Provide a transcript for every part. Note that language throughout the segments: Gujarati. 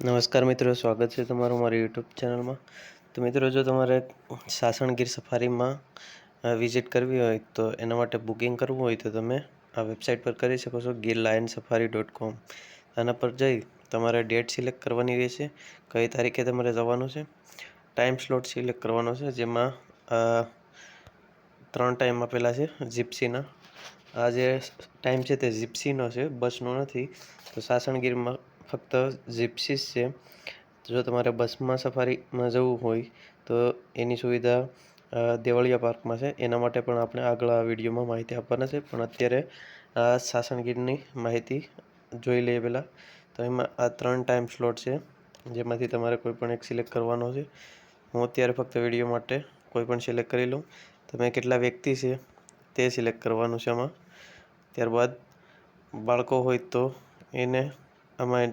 નમસ્કાર મિત્રો, સ્વાગત છે તમારું મારી યુટ્યુબ ચેનલમાં. તો મિત્રો, જો તમારે સાસણ ગીર સફારીમાં વિઝિટ કરવી હોય તો એના માટે બુકિંગ કરવું હોય તો તમે આ વેબસાઇટ પર કરી શકો છો, girlionsafari.com. આના પર જઈ તમારે ડેટ સિલેક્ટ કરવાની રહેશે, કઈ તારીખે તમારે જવાનું છે, ટાઈમ સ્લોટ સિલેક્ટ કરવાનો છે, જેમાં 3 ટાઈમ આપેલા છે જીપ્સીના. આ જે ટાઈમ છે તે જીપ્સીનો છે, બસનો નથી. તો સાસણ ગીરમાં ફક્ત જીપ્સીસ છે. જો તમારે બસમાં સફારીમાં જવું હોય તો એની સુવિધા દેવળિયા પાર્કમાં છે. એના માટે પણ આપણે આગળ આ વિડીયોમાં માહિતી આપવાના છે, પણ અત્યારે સાસણ ગીરની માહિતી જોઈ લઈએ પહેલાં. તો એમાં આ 3 ટાઈમ સ્લોટ છે, જેમાંથી તમારે કોઈ પણ એક સિલેક્ટ કરવાનો છે. હું અત્યારે ફક્ત વિડીયો માટે કોઈ પણ સિલેક્ટ કરી લઉં. તમે કેટલા વ્યક્તિ છે તે સિલેક્ટ કરવાનું છે આમાં. ત્યારબાદ બાળકો હોય તો એને આમાં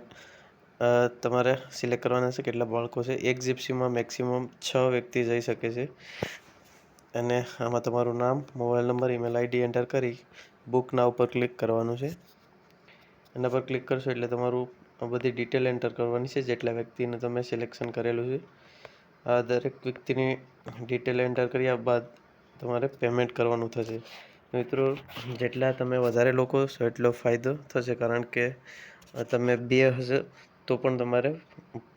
તમારે સિલેક્ટ કરવાના છે કેટલા બાળકો છે. એક જીપ્સીમાં મેક્સિમમ 6 વ્યક્તિ જઈ શકે છે. અને આમાં તમારું નામ, mobile number, email ID enter કરી બુક નાવ ઉપર ક્લિક કરવાનું છે. એના પર ક્લિક કરશો એટલે તમારું બધી ડિટેલ એન્ટર કરવાની છે, જેટલા વ્યક્તિને તમે સિલેક્શન કરેલું છે. આ દરેક વ્યક્તિની ડિટેલ એન્ટર કર્યા બાદ તમારે પેમેન્ટ કરવાનું થશે. મિત્રો, જેટલા તમે વધારે લોકો છો એટલો ફાયદો થશે, કારણ કે તમે 2 હશે તો પણ તમારે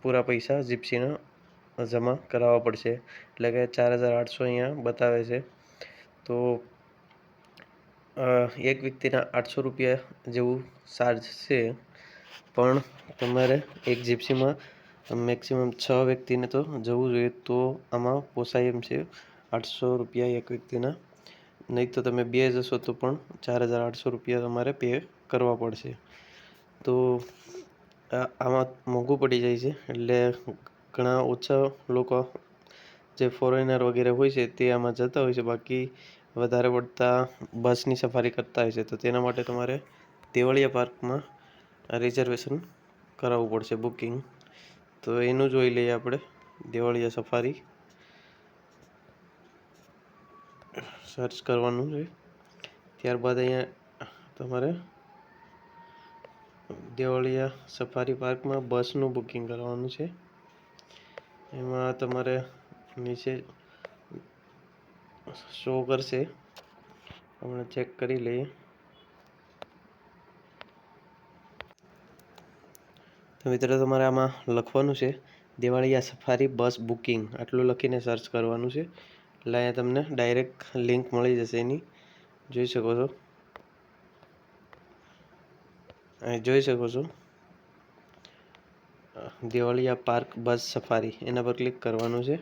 પૂરા પૈસા જીપ્સીના જમા કરાવવા પડશે. એટલે કે 4,800 અહીંયા બતાવે છે. તો એક વ્યક્તિના 800 રૂપિયા જેવું ચાર્જ છે, પણ તમારે એક જીપ્સીમાં મેક્સિમમ 6 વ્યક્તિને તો જવું જોઈએ, તો આમાં પોસાય એમ છે. 800 રૂપિયા એક વ્યક્તિના, નહીં તો તમે 2 જશો તો પણ 4,800 રૂપિયા તમારે પે કરવા પડશે. તો આમાં મોંઘું પડી જાય છે, એટલે ઘણા ઓછા લોકો જે ફોરેનર વગેરે હોય છે તે આમાં જતા હોય છે. બાકી વધારે પડતા બસની સફારી કરતા હોય છે. તો તેના માટે તમારે દેવળિયા પાર્કમાં રિઝર્વેશન કરાવવું પડશે, બુકિંગ. તો એનું જોઈ લઈએ આપણે. દેવળિયા સફારી સર્ચ કરવાનું છે. ત્યારબાદ અહીંયા તમારે દેવળિયા સફારી પાર્કમાં બસનું બુકિંગ કરવાનું છે. એમાં તમારે નીચે શો કરશે, આપણે ચેક કરી લઈએ. તો મિત્રો, તમારે આમાં લખવાનું છે દેવળિયા સફારી બસ બુકિંગ, આટલું લખીને સર્ચ કરવાનું છે. એટલે અહીંયા તમને ડાયરેક્ટ લિંક મળી જશે એની. જોઈ શકો છો, અહીં જોઈ શકો છો દેવળિયા પાર્ક બસ સફારી. એના પર ક્લિક કરવાનું છે.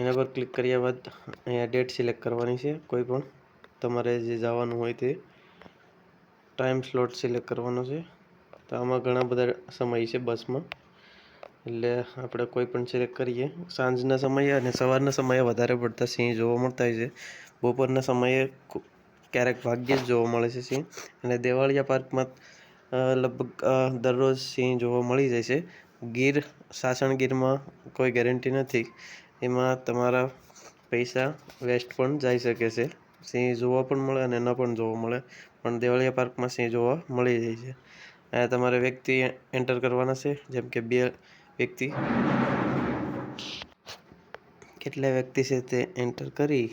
એના પર ક્લિક કર્યા બાદ અહીંયા ડેટ સિલેક્ટ કરવાની છે, કોઈ પણ તમારે જે જવાનું હોય તે. ટાઈમ સ્લોટ સિલેક્ટ કરવાનો છે. તો આમાં ઘણા બધા સમય છે બસમાં, એટલે આપણે કોઈ પણ સિલેક્ટ કરીએ. સાંજના સમયે અને સવારના સમયે વધારે પડતા સિંહ જોવા મળતા હોય છે. બપોરના સમયે ક્યારેક ભાગ્યે જ જોવા મળે છે સિંહ. અને દેવળિયા પાર્કમાં લગભગ દરરોજ સિંહ જોવા મળી જાય છે. સાસણ ગીરમાં કોઈ ગેરંટી નથી, એમાં તમારા પૈસા વેસ્ટ પણ જઈ શકે છે. સિંહ જોવા પણ મળે અને ન પણ જોવા મળે, પણ દેવળિયા પાર્કમાં સિંહ જોવા મળી જાય છે. અહીંયા તમારે વ્યક્તિ એન્ટર કરવાના છે, જેમ કે 2 વ્યક્તિ. કેટલા વ્યક્તિ છે તે એન્ટર કરી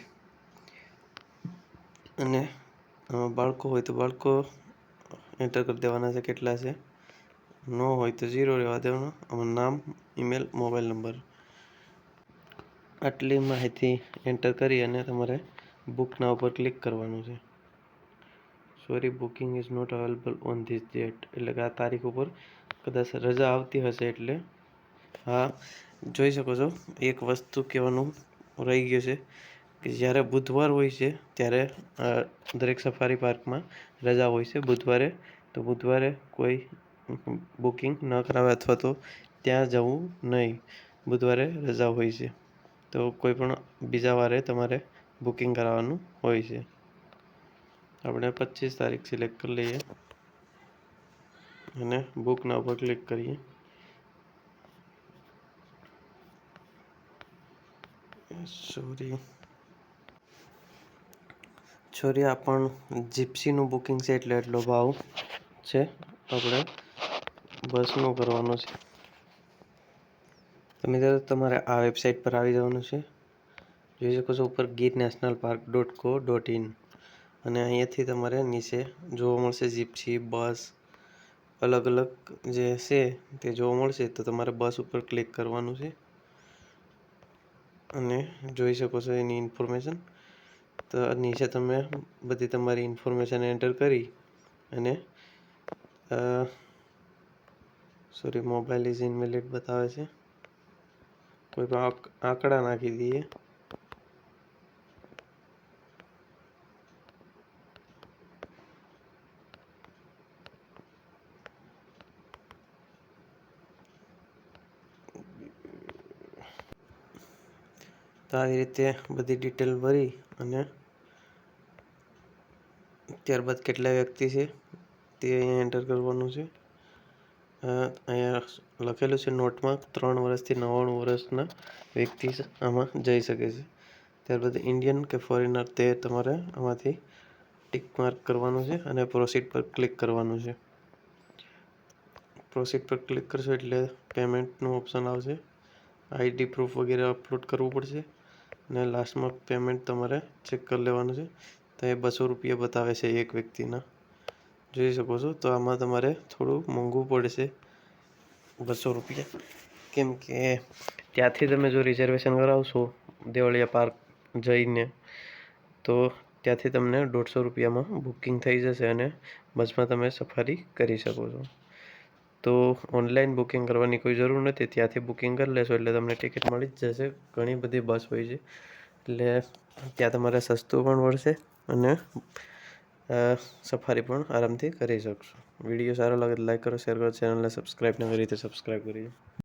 અને બાળકો હોય તો બાળકો એન્ટર કરી દેવાના છે કેટલા છે. ન હોય તો 0 રહેવા દેવાનું. આમાં નામ, ઈમેલ, મોબાઈલ નંબર, આટલી માહિતી એન્ટર કરી અને તમારે બુક નાવ ઉપર ક્લિક કરવાનું છે. Sorry, booking is not available on this date. એટલે કે આ તારીખ ઉપર કદાચ રજા આવતી હશે. એટલે હા, જોઈ શકો છો, એક વસ્તુ કહેવાનું રહી ગયું છે કે જ્યારે બુધવાર હોય છે ત્યારે દરેક સફારી પાર્કમાં રજા હોય છે બુધવારે. તો બુધવારે કોઈ બુકિંગ ન કરાવે અથવા તો ત્યાં જવું નહીં. બુધવારે રજા હોય છે, તો કોઈ પણ બીજા વારે તમારે બુકિંગ કરાવવાનું હોય છે. આપણે 25 તારીખ સિલેક્ટ કરી લઈએ અને બુક નાવ પર ક્લિક કરીએ. સોરી, આ પણ જીપ્સીનું બુકિંગ છે એટલે એટલો ભાવ છે. આપણે બસનું કરવાનું છે. તો મિત્રો તમારે આ વેબસાઇટ પર આવી જવાનું છે. જોઈ શકો છો ઉપર gir-national-park.co.in અને અહીંયાથી તમારે નીચે જોવા મળશે જીપ્સી, બસ અલગ અલગ જે છે તે જોવા મળશે. તો તમારે બસ ઉપર ક્લિક કરવાનું છે અને જોઈ શકો છો એની ઇન્ફોર્મેશન. તો નીચે તમે બધી તમારી ઇન્ફોર્મેશન એન્ટર કરી અને સોરી મોબાઈલ ઇઝ ઇનવેલિડ બતાવે છે. કોઈ પણ આંકડા નાખી દઈએ. તો આવી રીતે બધી ડિટેલ ભરી અને ત્યારબાદ કેટલા વ્યક્તિ છે તે અહીંયા એન્ટર કરવાનું છે. અહીંયા લખેલું છે નોટમાં 3 વર્ષથી 99 વર્ષના વ્યક્તિ આમાં જઈ શકે છે. ત્યારબાદ ઇન્ડિયન કે ફોરેનર તે તમારે આમાંથી ટિક માર્ક કરવાનું છે અને પ્રોસીડ પર ક્લિક કરવાનું છે. પ્રોસીડ પર ક્લિક કરશો એટલે પેમેન્ટનું ઓપ્શન આવશે. આઈડી પ્રૂફ વગેરે અપલોડ કરવું પડશે અને લાસ્ટમાં પેમેન્ટ તમારે ચેક કરી લેવાનું છે. તો એ 200 રૂપિયા બતાવે છે એક વ્યક્તિના. જોઈ શકો છો. તો આમાં તમારે થોડું મોંઘું પડશે 200 રૂપિયા, કેમ કે ત્યાંથી તમે જો રિઝર્વેશન કરાવશો દેવળિયા પાર્ક જઈને તો ત્યાંથી તમને 150 રૂપિયામાં બુકિંગ થઈ જશે અને બસમાં તમે સફારી કરી શકો છો. તો ઓનલાઈન બુકિંગ કરવાની કોઈ જરૂર નથી. ત્યાંથી બુકિંગ કરી લેશો એટલે તમને ટિકિટ મળી જ જશે. ઘણી બધી બસ હોય છે એટલે ત્યાં તમારે સસ્તું પણ પડશે અને સફારી પણ આરામથી કરી શકશો. વિડીયો સારો લાગે તો લાઈક કરો, શેર કરો, ચેનલને સબસ્ક્રાઈબ ન કરી તો સબસ્ક્રાઈબ કરી દો.